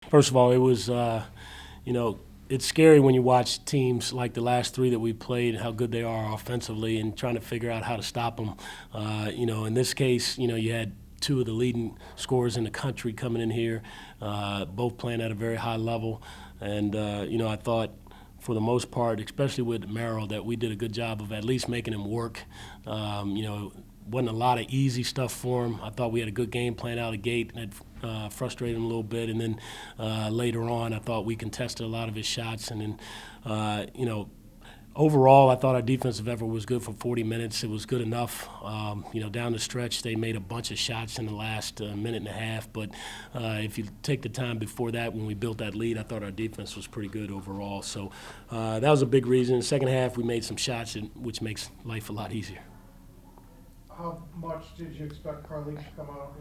First of all, it was, it's scary when you watch teams like the last three that we played, how good they are offensively, and trying to figure out how to stop them. In this case, you had two of the leading scorers in the country coming in here, both playing at a very high level. And, I thought for the most part, especially with Merrill, that we did a good job of at least making him work. Wasn't a lot of easy stuff for him. I thought we had a good game plan out of the gate, and it frustrated him a little bit. And then later on, I thought we contested a lot of his shots. And then, overall, I thought our defensive effort was good for 40 minutes. It was good enough. Down the stretch, they made a bunch of shots in the last minute and a half. But if you take the time before that, when we built that lead, I thought our defense was pretty good overall. So that was a big reason. In the second half, we made some shots, which makes life a lot easier. How much did you expect Carlik to come out?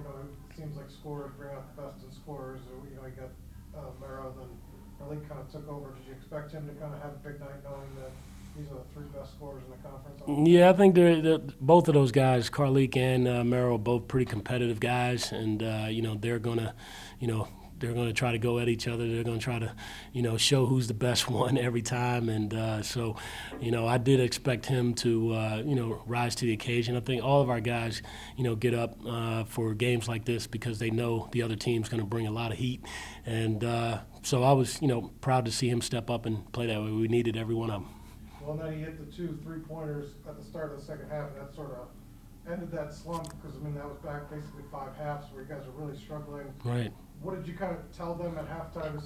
It seems like scorers bring out the best in scorers. You got Mero, then Carlik kind of took over. Did you expect him to kind of have a big night knowing that these are the three best scorers in the conference? Yeah, I think both of those guys, Carlik and Merrill, are both pretty competitive guys, and they're gonna, they're gonna try to go at each other. They're gonna try to, show who's the best one every time, and so, I did expect him to, rise to the occasion. I think all of our guys, get up for games like this because they know the other team's gonna bring a lot of heat, and so I was, proud to see him step up and play that way. We needed every one of them. Well, then he hit the 2 3-pointers at the start of the second half, and that sort of ended that slump because, that was back basically 5 halves where you guys were really struggling. Right. What did you kind of tell them at halftime?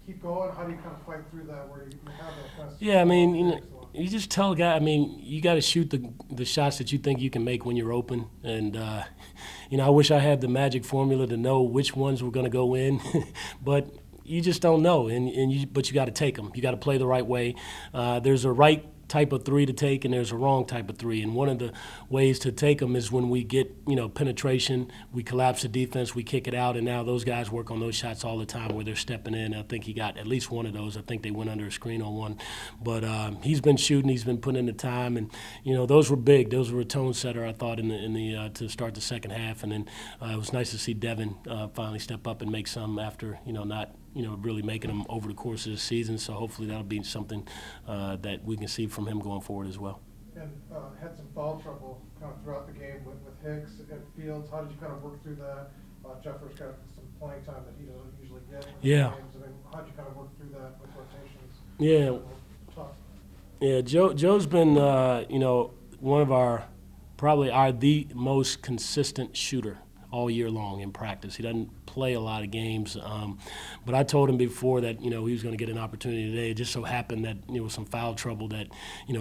Keep going? How do you kind of fight through that where you have that kind of... Yeah, you just tell a guy, you got to shoot the shots that you think you can make when you're open. And, I wish I had the magic formula to know which ones were going to go in. But you just don't know, but you got to take them. You got to play the right way. There's a right type of three to take, and there's a wrong type of three. And one of the ways to take them is when we get, penetration, we collapse the defense, we kick it out, and now those guys work on those shots all the time where they're stepping in. I think he got at least one of those. I think they went under a screen on one. But he's been shooting, he's been putting in the time, and those were big. Those were a tone setter, I thought, in the to start the second half. And then it was nice to see Devin finally step up and make some after not really making them over the course of the season. So hopefully that'll be something that we can see from him going forward as well. And had some foul trouble kind of throughout the game with Hicks and Fields. How did you kind of work through that? Jeffers got some playing time that he doesn't usually get in yeah. games. How did you kind of work through that with rotations? Yeah. Tough. Yeah, Joe's been, one of probably the most consistent shooter all year long in practice. He doesn't play a lot of games, but I told him before that he was going to get an opportunity today. It just so happened that was some foul trouble that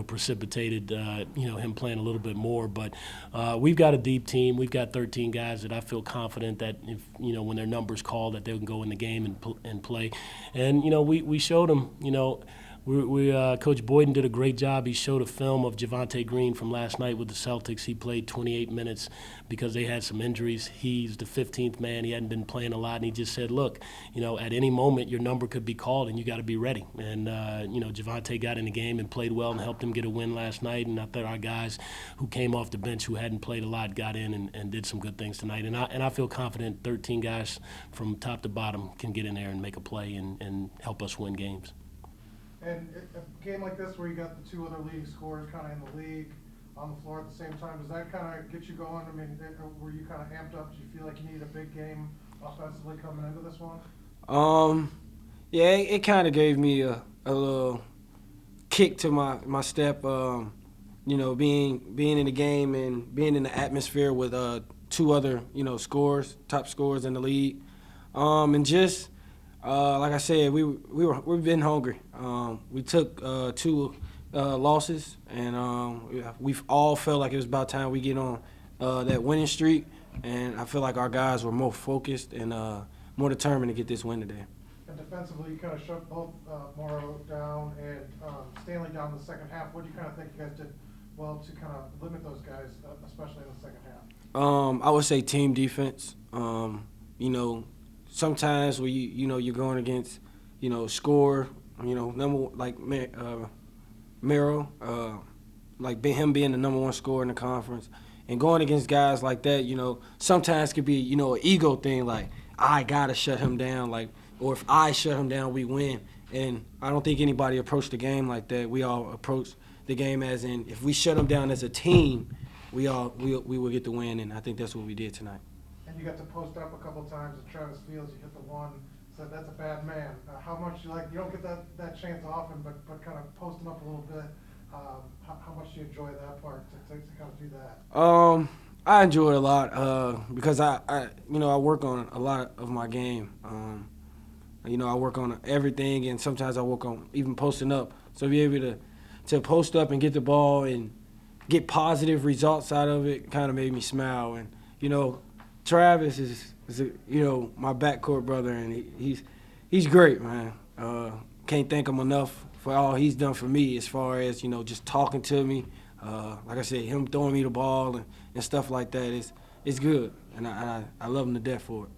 precipitated him playing a little bit more. But we've got a deep team. We've got 13 guys that I feel confident that if when their numbers call that they can go in the game and play. And we showed them Coach Boyden did a great job. He showed a film of Javonte Green from last night with the Celtics. He played 28 minutes because they had some injuries. He's the 15th man. He hadn't been playing a lot, and he just said, look, at any moment your number could be called, and you got to be ready. And, Javonte got in the game and played well and helped him get a win last night. And I thought our guys who came off the bench who hadn't played a lot got in and did some good things tonight. And I feel confident 13 guys from top to bottom can get in there and make a play and help us win games. And a game like this where you got the two other leading scorers kind of in the league on the floor at the same time, does that kind of get you going? Were you kind of amped up? Do you feel like you need a big game offensively coming into this one? Yeah, it kind of gave me a little kick to my step, being in the game and being in the atmosphere with two other, top scorers in the league. And just like I said, we've been hungry. We took 2 losses, and we've all felt like it was about time we get on that winning streak. And I feel like our guys were more focused and more determined to get this win today. And defensively, you kind of shut both Morrow down and Stanley down in the second half. What do you kind of think you guys did well to kind of limit those guys, especially in the second half? I would say team defense. Sometimes when you're going against, score, number like Merrill, like him being the number 1 scorer in the conference, and going against guys like that, sometimes could be, an ego thing, like I gotta shut him down, like or if I shut them down, we win. And I don't think anybody approached the game like that. We all approached the game as in, if we shut them down as a team, we will get the win, and I think that's what we did tonight. And you got to post up a couple times at Travis Fields. You hit the one, said that's a bad man. How much you don't get that chance often, but kind of post him up a little bit. How much do you enjoy that part to kind of do that? I enjoy it a lot because I work on a lot of my game. I work on everything, and sometimes I work on even posting up. So be able to post up and get the ball and get positive results out of it kind of made me smile. And Travis is my backcourt brother, and he's great, man. Can't thank him enough for all he's done for me as far as just talking to me. Like I said, him throwing me the ball and stuff like that is good, and I love him to death for it.